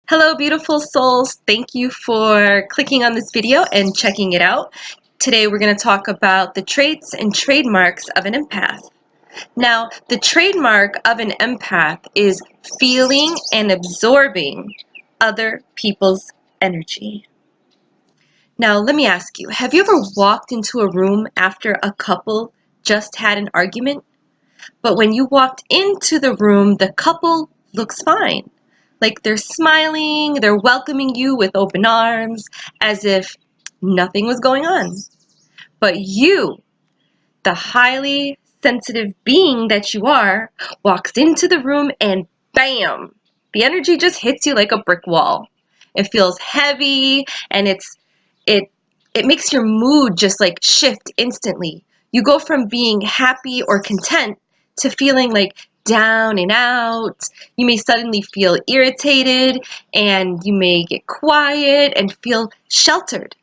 Hello, beautiful souls. Thank you for clicking on this video and checking it out. Today we're going to talk about the traits and trademarks of an empath. Now, the trademark of an empath is feeling and absorbing other people's energy. Now, let me ask you, have you ever walked into a room after a couple just had an argument? But when you walked into the room, the couple looks fine. Like they're smiling, they're welcoming you with open arms, as if nothing was going on. But you, the highly sensitive being that you are, walks into the room and bam, the energy just hits you like a brick wall. It feels heavy and it makes your mood just like shift instantly. You go from being happy or content to feeling like down and out. You may suddenly feel irritated and you may get quiet and feel sheltered.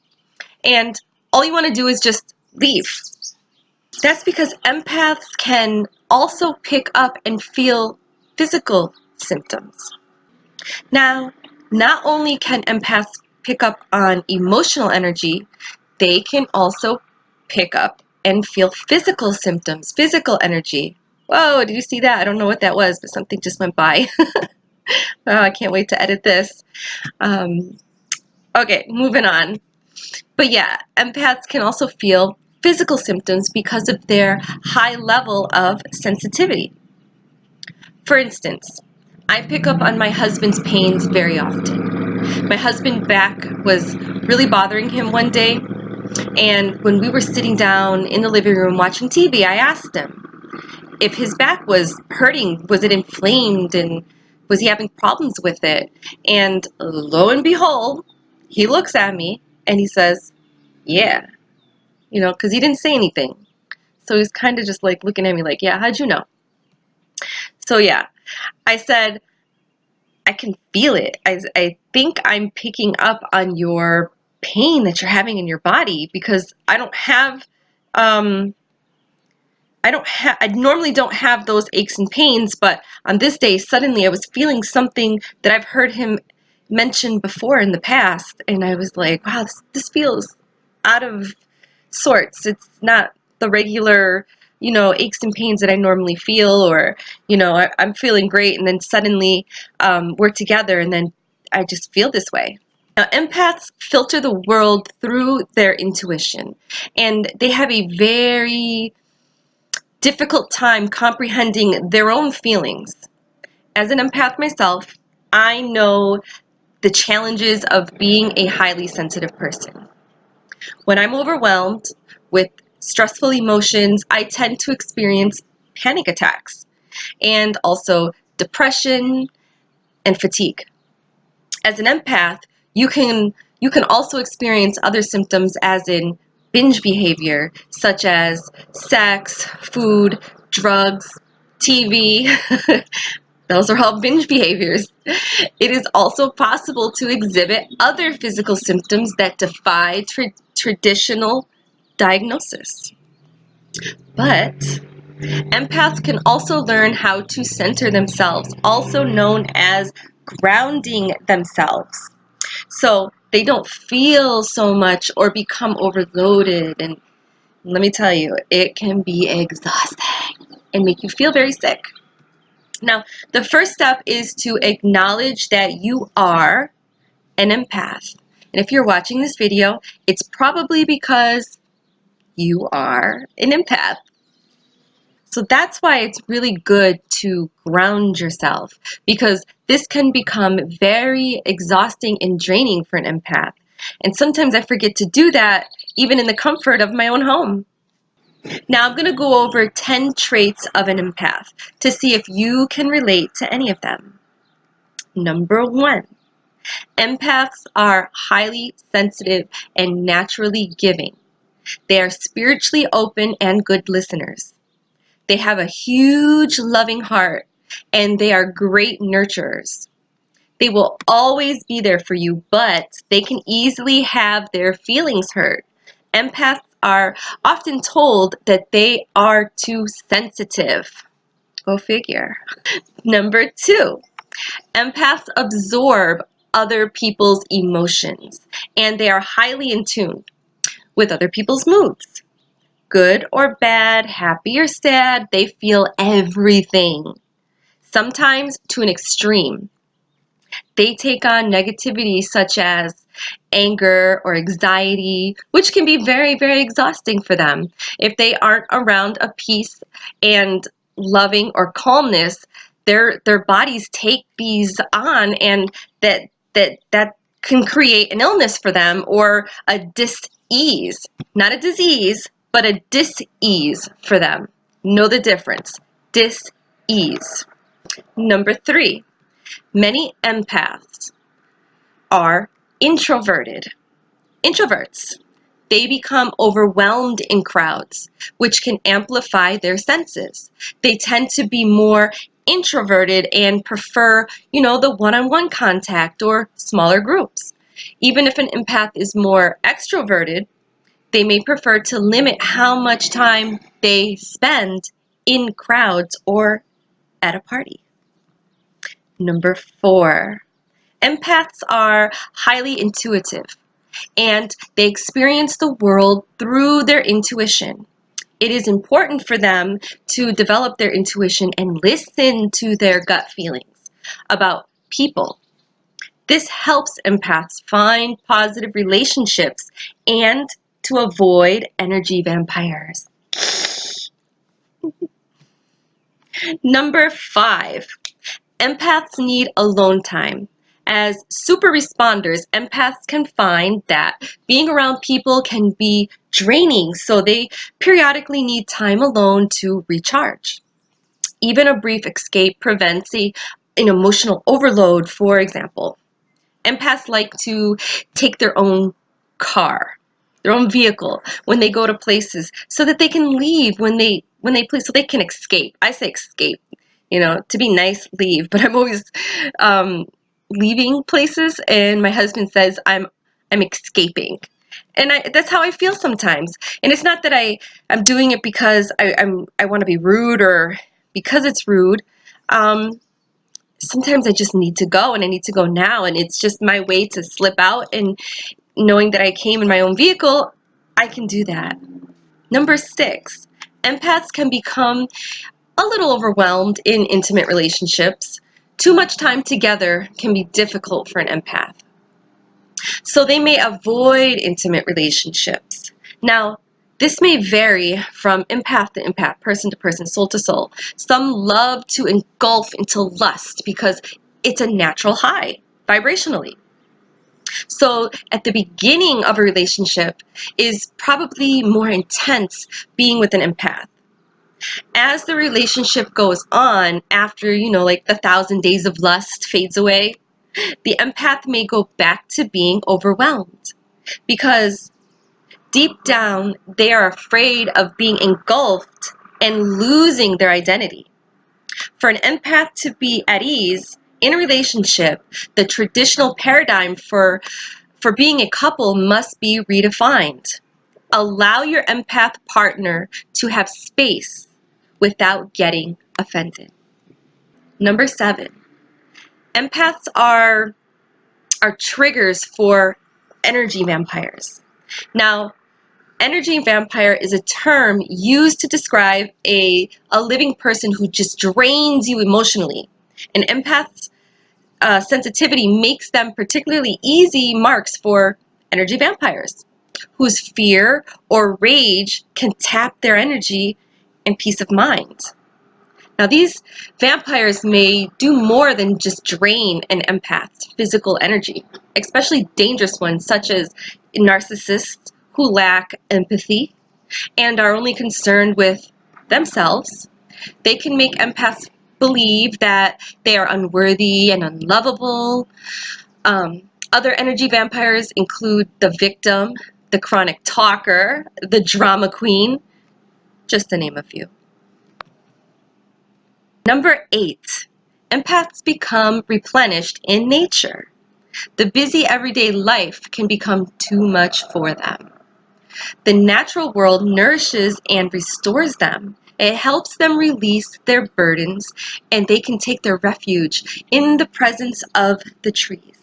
And all you want to do is just leave. That's because empaths can also pick up and feel physical symptoms. Now, not only can empaths pick up on emotional energy, they can also pick up and feel physical symptoms, physical energy. Whoa, did you see that? I don't know what that was, but something just went by. Oh, I can't wait to edit this. Okay, moving on. But yeah, empaths can also feel physical symptoms because of their high level of sensitivity. For instance, I pick up on my husband's pains very often. My husband's back was really bothering him one day, and when we were sitting down in the living room watching TV, I asked him if his back was hurting, was it inflamed, and was he having problems with it? And lo and behold, he looks at me and he says, yeah, because he didn't say anything. So he's kind of just like looking at me like, yeah, how'd you know? So yeah, I said, I can feel it. I think I'm picking up on your pain that you're having in your body because I normally don't have those aches and pains, but on this day, suddenly I was feeling something that I've heard him mention before in the past, and I was like, wow, this feels out of sorts. It's not the regular, aches and pains that I normally feel, or, I'm feeling great, and then suddenly we're together, and then I just feel this way. Now, empaths filter the world through their intuition, and they have a very difficult time comprehending their own feelings. As an empath myself, I know the challenges of being a highly sensitive person. When I'm overwhelmed with stressful emotions, I tend to experience panic attacks and also depression and fatigue. As an empath, you can also experience other symptoms as in binge behavior, such as sex, food, drugs, TV. Those are all binge behaviors. It is also possible to exhibit other physical symptoms that defy traditional diagnosis. But empaths can also learn how to center themselves, also known as grounding themselves. So they don't feel so much or become overloaded. And let me tell you, it can be exhausting and make you feel very sick. Now, the first step is to acknowledge that you are an empath. And if you're watching this video, it's probably because you are an empath. So that's why it's really good to ground yourself, because this can become very exhausting and draining for an empath. And sometimes I forget to do that even in the comfort of my own home. Now I'm going to go over 10 traits of an empath to see if you can relate to any of them. Number 1, empaths are highly sensitive and naturally giving. They are spiritually open and good listeners. They have a huge loving heart and they are great nurturers. They will always be there for you, but they can easily have their feelings hurt. Empaths are often told that they are too sensitive. Go figure. Number 2, empaths absorb other people's emotions, and they are highly in tune with other people's moods. Good or bad, happy or sad, they feel everything, sometimes to an extreme. They take on negativity such as anger or anxiety, which can be very, very exhausting for them. If they aren't around a peace and loving or calmness, their bodies take these on, and that can create an illness for them, or a dis-ease. Not a disease, but a dis-ease for them. Know the difference. Dis-ease. Number 3, many empaths are introverted. Introverts. They become overwhelmed in crowds, which can amplify their senses. They tend to be more introverted and prefer, the one-on-one contact or smaller groups. Even if an empath is more extroverted, they may prefer to limit how much time they spend in crowds or at a party. Number 4, empaths are highly intuitive, and they experience the world through their intuition. It is important for them to develop their intuition and listen to their gut feelings about people. This helps empaths find positive relationships and to avoid energy vampires. Number 5, empaths need alone time. As super responders, empaths can find that being around people can be draining, so they periodically need time alone to recharge. Even a brief escape prevents an emotional overload. For example, empaths like to take their own car, their own vehicle, when they go to places, so that they can leave when they please, so they can escape. I say escape, to be nice, leave, but I'm always leaving places, and my husband says I'm escaping, and that's how I feel sometimes. And it's not that I'm doing it because I want to be rude or because it's rude. Sometimes I just need to go, and I need to go now, and it's just my way to slip out, and knowing that I came in my own vehicle, I can do that. Number 6, empaths can become a little overwhelmed in intimate relationships. Too much time together can be difficult for an empath, so they may avoid intimate relationships. Now, this may vary from empath to empath, person to person, soul to soul. Some love to engulf into lust because it's a natural high vibrationally. So at the beginning of a relationship is probably more intense being with an empath. As the relationship goes on, after, like the 1,000 days of lust fades away, the empath may go back to being overwhelmed because deep down they are afraid of being engulfed and losing their identity. For an empath to be at ease in a relationship, the traditional paradigm for being a couple must be redefined. Allow your empath partner to have space without getting offended. Number 7, empaths are triggers for energy vampires. Now, energy vampire is a term used to describe a living person who just drains you emotionally. An empath's sensitivity makes them particularly easy marks for energy vampires, whose fear or rage can tap their energy and peace of mind. Now, these vampires may do more than just drain an empath's physical energy, especially dangerous ones such as narcissists who lack empathy and are only concerned with themselves. They can make empaths believe that they are unworthy and unlovable. Other energy vampires include the victim, the chronic talker, the drama queen, just to name a few. Number 8, empaths become replenished in nature. The busy everyday life can become too much for them. The natural world nourishes and restores them. It helps them release their burdens, and they can take their refuge in the presence of the trees.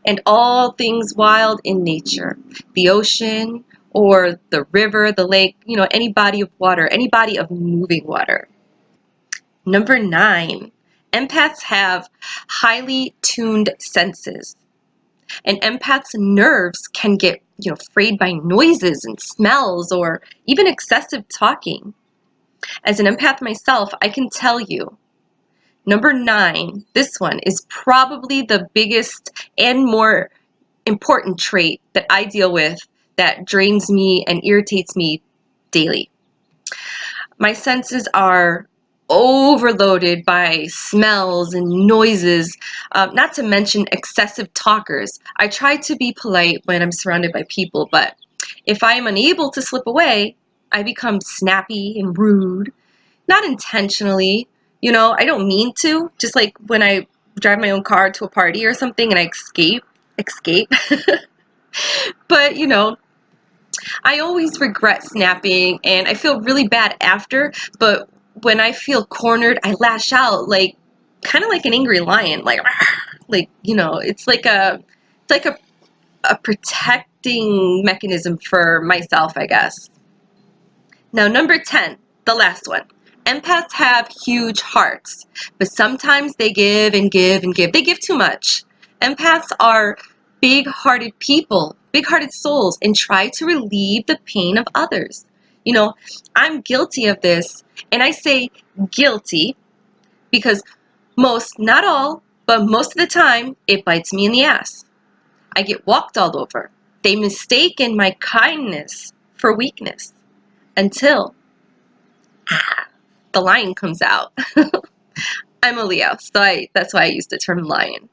and all things wild in nature. The ocean or the river, the lake, any body of water, any body of moving water. Number 9, empaths have highly tuned senses. An empath's nerves can get, frayed by noises and smells or even excessive talking. As an empath myself, I can tell you, number 9, this one is probably the biggest and more important trait that I deal with that drains me and irritates me daily. My senses are overloaded by smells and noises, not to mention excessive talkers. I try to be polite when I'm surrounded by people, but if I am unable to slip away, I become snappy and rude. Not intentionally, I don't mean to. Just like when I drive my own car to a party or something and I escape. But, I always regret snapping and I feel really bad after, but when I feel cornered, I lash out kind of like an angry lion, it's like a protecting mechanism for myself, I guess. Now, number 10, the last one. Empaths have huge hearts, but sometimes they give and give and give. They give too much. Empaths are big-hearted people, big-hearted souls, and try to relieve the pain of others. I'm guilty of this, and I say guilty because most, not all, but most of the time, it bites me in the ass. I get walked all over. They mistaken my kindness for weakness until the lion comes out. I'm a Leo, so that's why I use the term lion.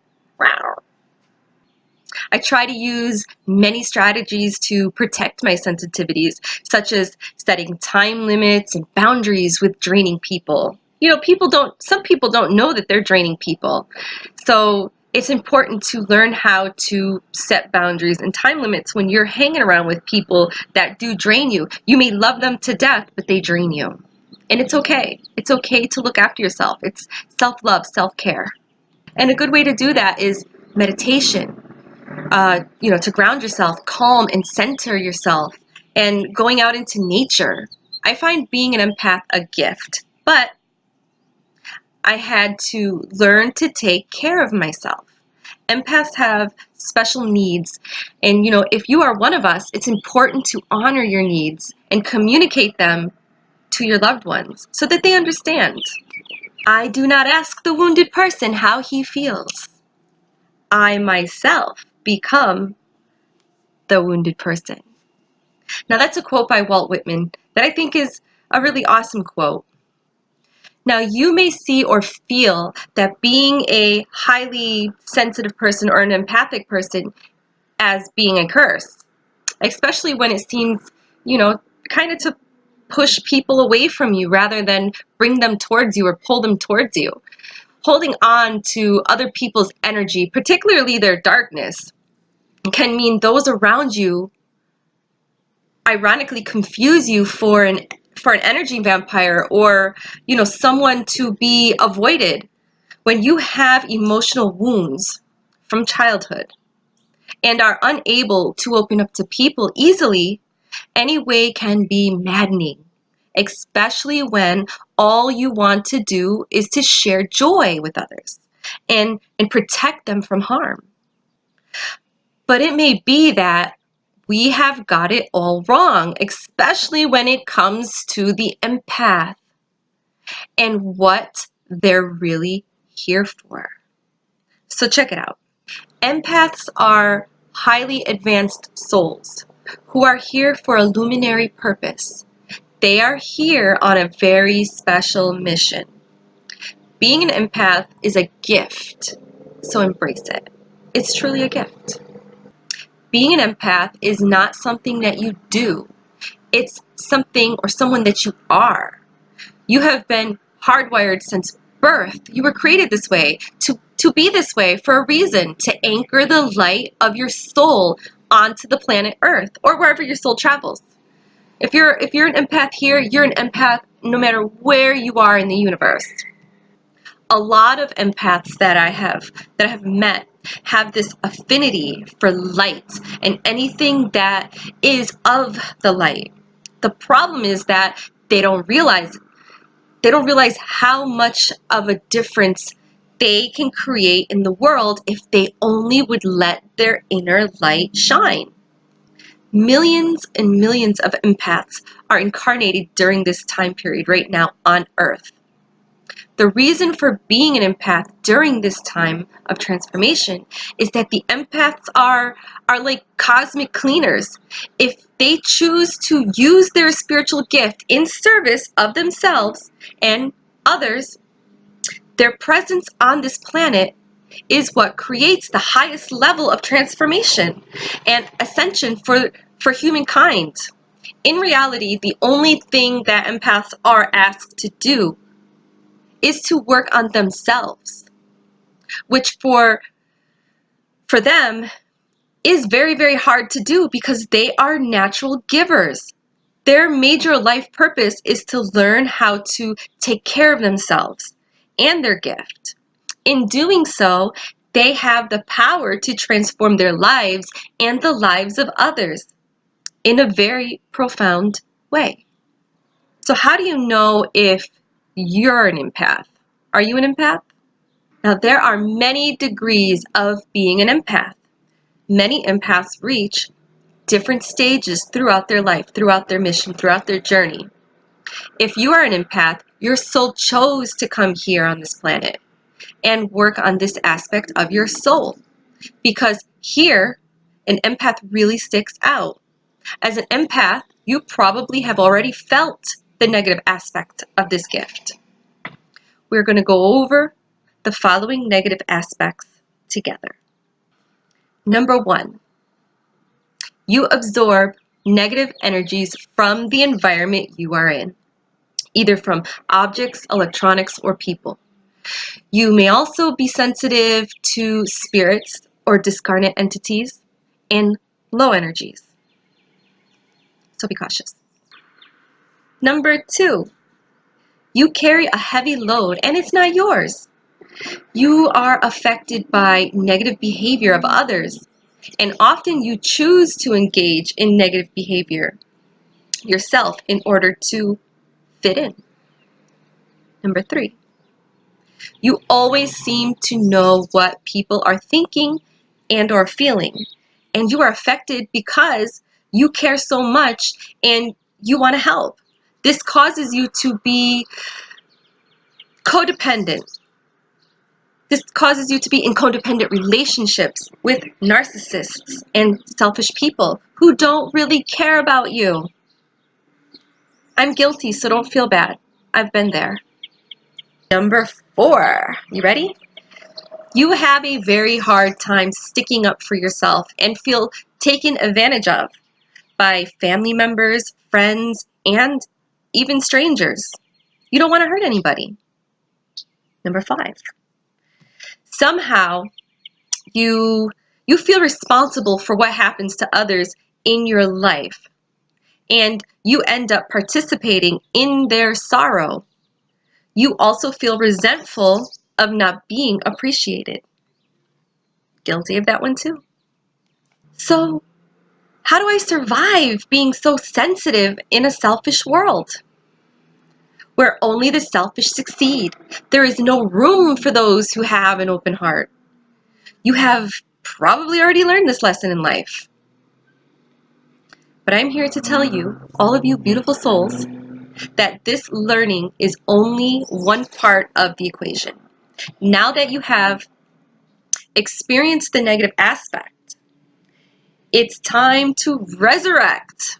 I try to use many strategies to protect my sensitivities, such as setting time limits and boundaries with draining people. Some people don't know that they're draining people. So it's important to learn how to set boundaries and time limits when you're hanging around with people that do drain you. You may love them to death, but they drain you. And it's okay. It's okay to look after yourself. It's self-love, self-care. And a good way to do that is meditation. To ground yourself, calm and center yourself, and going out into nature. I find being an empath a gift, but I had to learn to take care of myself. Empaths have special needs, and if you are one of us, it's important to honor your needs and communicate them to your loved ones so that they understand. I do not ask the wounded person how he feels. I myself become the wounded person. Now that's a quote by Walt Whitman that I think is a really awesome quote. Now you may see or feel that being a highly sensitive person or an empathic person as being a curse, especially when it seems, kind of to push people away from you rather than bring them towards you or pull them towards you. Holding on to other people's energy, particularly their darkness, can mean those around you ironically confuse you for an energy vampire or someone to be avoided. When you have emotional wounds from childhood and are unable to open up to people easily, any way can be maddening, especially when all you want to do is to share joy with others and protect them from harm. But it may be that we have got it all wrong, especially when it comes to the empath and what they're really here for. So check it out. Empaths are highly advanced souls who are here for a luminary purpose. They are here on a very special mission. Being an empath is a gift, so embrace it. It's truly a gift. Being an empath is not something that you do. It's something or someone that you are. You have been hardwired since birth. You were created this way, to be this way for a reason, to anchor the light of your soul onto the planet Earth or wherever your soul travels. If you're an empath here, you're an empath no matter where you are in the universe. A lot of empaths that I have met have this affinity for light and anything that is of the light. The problem is that they don't realize how much of a difference they can create in the world if they only would let their inner light shine. Millions and millions of empaths are incarnated during this time period right now on Earth. The reason for being an empath during this time of transformation is that the empaths are like cosmic cleaners. If they choose to use their spiritual gift in service of themselves and others, their presence on this planet is what creates the highest level of transformation and ascension for humankind. In reality, the only thing that empaths are asked to do is to work on themselves, which for them is very, very hard to do because they are natural givers. Their major life purpose is to learn how to take care of themselves and their gift. In doing so, they have the power to transform their lives and the lives of others in a very profound way. So how do you know if you're an empath? Are you an empath? Now, there are many degrees of being an empath. Many empaths reach different stages throughout their life, throughout their mission, throughout their journey. If you are an empath, your soul chose to come here on this planet and work on this aspect of your soul, because here, an empath really sticks out. As an empath, you probably have already felt the negative aspect of this gift. We're going to go over the following negative aspects together. Number 1, you absorb negative energies from the environment you are in, either from objects, electronics, or people. You may also be sensitive to spirits or discarnate entities and low energies. So be cautious. Number 2, you carry a heavy load and it's not yours. You are affected by negative behavior of others, and often you choose to engage in negative behavior yourself in order to fit in. Number 3, you always seem to know what people are thinking and or feeling, and you are affected because you care so much and you want to help. This causes you to be codependent. This causes you to be in codependent relationships with narcissists and selfish people who don't really care about you. I'm guilty, so don't feel bad. I've been there. Number 4, you ready? You have a very hard time sticking up for yourself and feel taken advantage of by family members, friends, and even strangers. You don't want to hurt anybody. Number 5, somehow you feel responsible for what happens to others in your life, and you end up participating in their sorrow. You also feel resentful of not being appreciated. Guilty of that one too. So, how do I survive being so sensitive in a selfish world where only the selfish succeed? There is no room for those who have an open heart. You have probably already learned this lesson in life. But I'm here to tell you, all of you beautiful souls, that this learning is only one part of the equation. Now that you have experienced the negative aspect, it's time to resurrect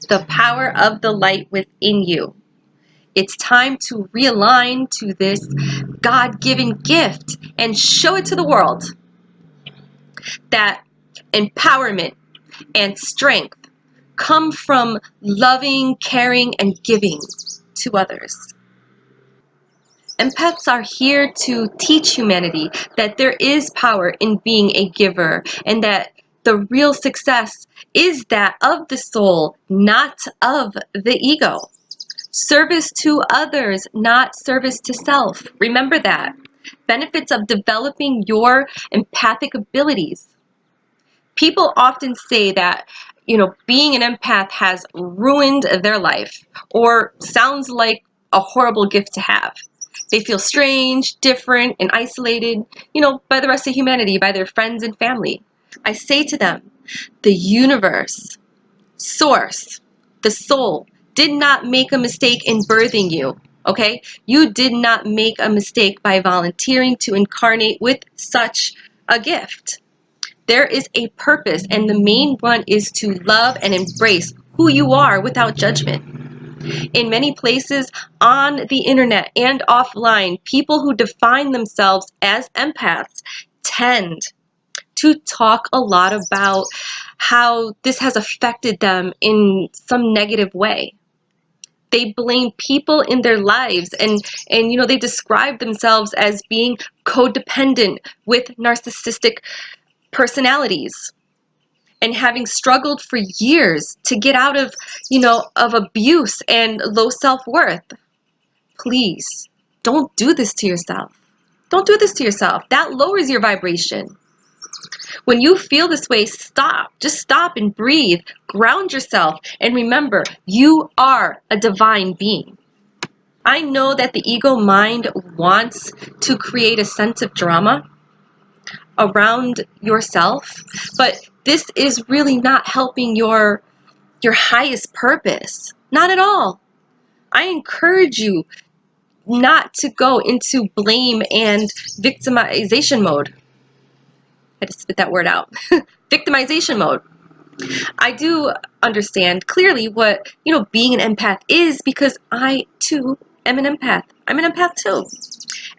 the power of the light within you. It's time to realign to this God-given gift and show it to the world that empowerment and strength come from loving, caring, and giving to others. Empaths are here to teach humanity that there is power in being a giver, and that the real success is that of the soul, not of the ego. Service to others, not service to self. Remember that. Benefits of developing your empathic abilities. People often say that, being an empath has ruined their life or sounds like a horrible gift to have. They feel strange, different, and isolated, by the rest of humanity, by their friends and family. I say to them, the universe, source, the soul, did not make a mistake in birthing you, okay? You did not make a mistake by volunteering to incarnate with such a gift. There is a purpose, and the main one is to love and embrace who you are without judgment. In many places on the internet and offline, people who define themselves as empaths tend to talk a lot about how this has affected them in some negative way. They blame people in their lives, and they describe themselves as being codependent with narcissistic personalities and having struggled for years to get out of abuse and low self-worth. Please don't do this to yourself. Don't do this to yourself. That lowers your vibration. When you feel this way, stop. Just stop and breathe. Ground yourself and remember, you are a divine being. I know that the ego mind wants to create a sense of drama around yourself, but this is really not helping your highest purpose. Not at all. I encourage you not to go into blame and victimization mode. I had to spit that word out. Victimization mode. I do understand clearly what, being an empath is, because I too am an empath. I'm an empath too.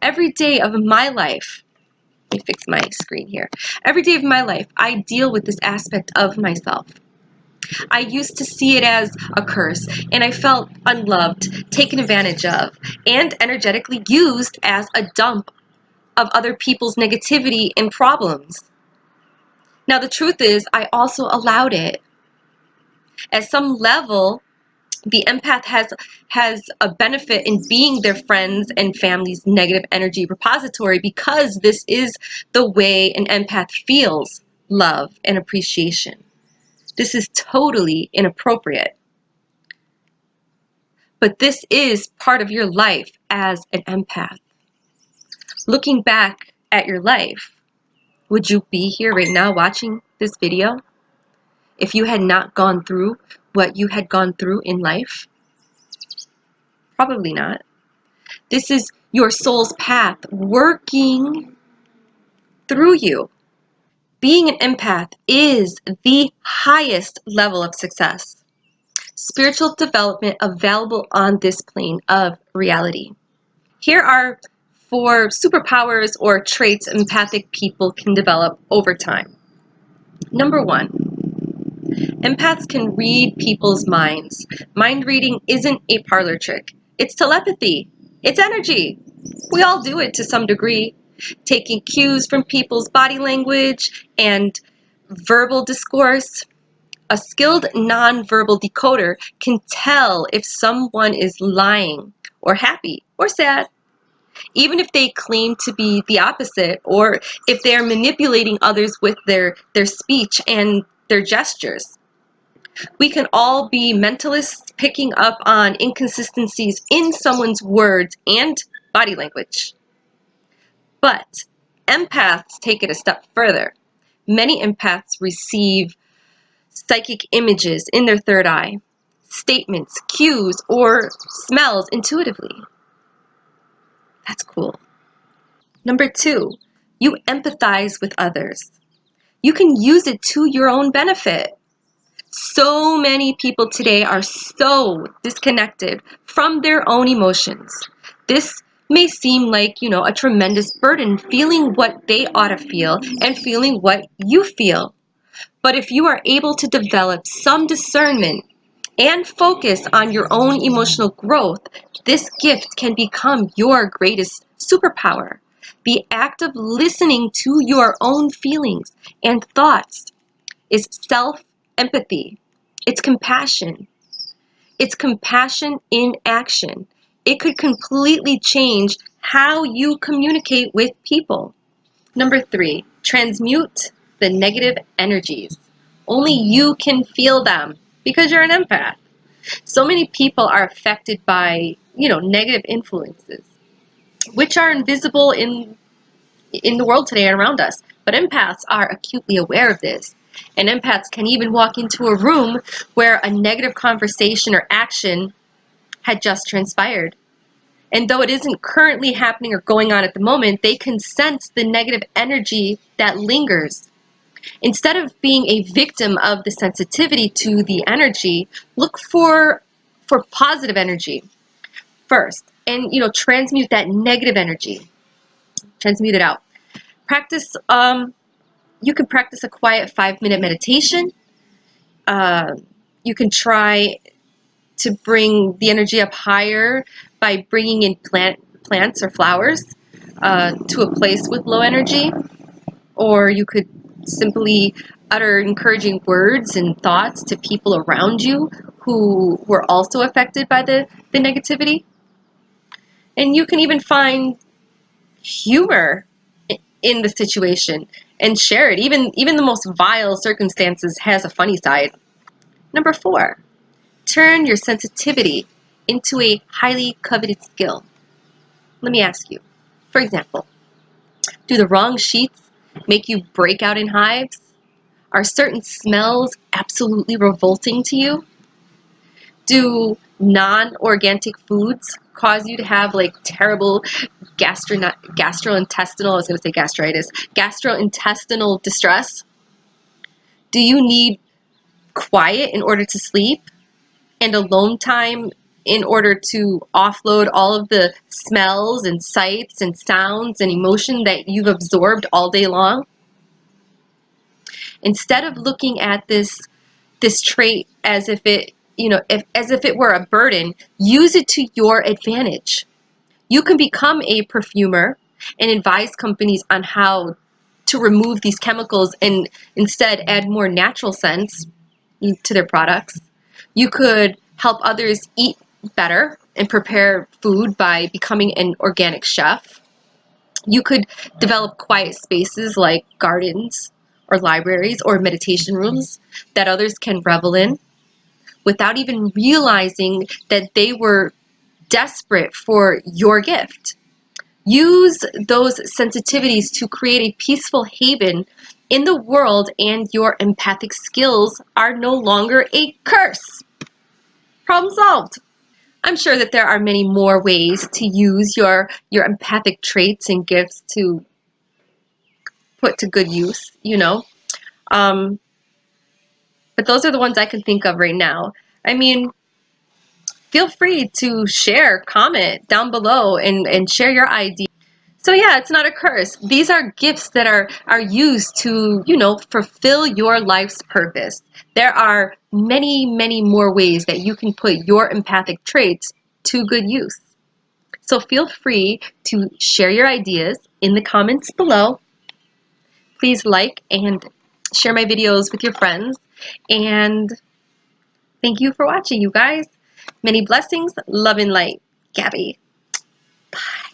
Every day of my life, let me fix my screen here. Every day of my life, I deal with this aspect of myself. I used to see it as a curse, and I felt unloved, taken advantage of, and energetically used as a dump of other people's negativity and problems. Now, the truth is, I also allowed it. At some level, the empath has a benefit in being their friends and family's negative energy repository, because this is the way an empath feels love and appreciation. This is totally inappropriate. But this is part of your life as an empath. Looking back at your life, would you be here right now watching this video if you had not gone through what you had gone through in life? Probably not. This is your soul's path working through you. Being an empath is the highest level of success. Spiritual development available on this plane of reality. Here are 4 superpowers or traits empathic people can develop over time. Number 1, empaths can read people's minds. Mind reading isn't a parlor trick. It's telepathy. It's energy. We all do it to some degree. Taking cues from people's body language and verbal discourse. A skilled nonverbal decoder can tell if someone is lying or happy or sad, even if they claim to be the opposite, or if they are manipulating others with their speech and their gestures. We can all be mentalists picking up on inconsistencies in someone's words and body language. But empaths take it a step further. Many empaths receive psychic images in their third eye, statements, cues, or smells intuitively. That's cool. Number 2, you empathize with others. You can use it to your own benefit. So many people today are so disconnected from their own emotions. This may seem like, a tremendous burden, feeling what they ought to feel and feeling what you feel. But if you are able to develop some discernment and focus on your own emotional growth, this gift can become your greatest superpower. The act of listening to your own feelings and thoughts is self-empathy. It's compassion. It's compassion in action. it could completely change how you communicate with people. Number 3, transmute the negative energies. Only you can feel them because you're an empath. So many people are affected by, negative influences, which are invisible in the world today and around us. But empaths are acutely aware of this. And empaths can even walk into a room where a negative conversation or action had just transpired. And though it isn't currently happening or going on at the moment, they can sense the negative energy that lingers. Instead of being a victim of the sensitivity to the energy, look for positive energy first, and transmute that negative energy. Transmute it out. Practice. You can practice a quiet 5-minute meditation. You can try to bring the energy up higher by bringing in plants or flowers to a place with low energy. Or you could simply utter encouraging words and thoughts to people around you who were also affected by the negativity. And you can even find humor in the situation and share it. Even the most vile circumstances has a funny side. Number 4, turn your sensitivity into a highly coveted skill. Let me ask you, for example, do the wrong sheets make you break out in hives? Are certain smells absolutely revolting to you? Do non-organic foods cause you to have terrible gastrointestinal, I was going to say gastritis, gastrointestinal distress? Do you need quiet in order to sleep and alone time in order to offload all of the smells and sights and sounds and emotion that you've absorbed all day long? Instead of looking at this trait as if it as if it were a burden, use it to your advantage. You can become a perfumer and advise companies on how to remove these chemicals and instead add more natural scents to their products. You could help others eat better and prepare food by becoming an organic chef. You could develop quiet spaces like gardens or libraries or meditation rooms that others can revel in without even realizing that they were desperate for your gift. Use those sensitivities to create a peaceful haven in the world, and your empathic skills are no longer a curse. Problem solved. I'm sure that there are many more ways to use your empathic traits and gifts to put to good use, But those are the ones I can think of right now. I mean, feel free to share, comment down below, and share your ideas. So yeah, it's not a curse. These are gifts that are used to, fulfill your life's purpose. There are many, many more ways that you can put your empathic traits to good use. So feel free to share your ideas in the comments below. Please like and share my videos with your friends. And thank you for watching, you guys. Many blessings, love and light. Gabbie. Bye.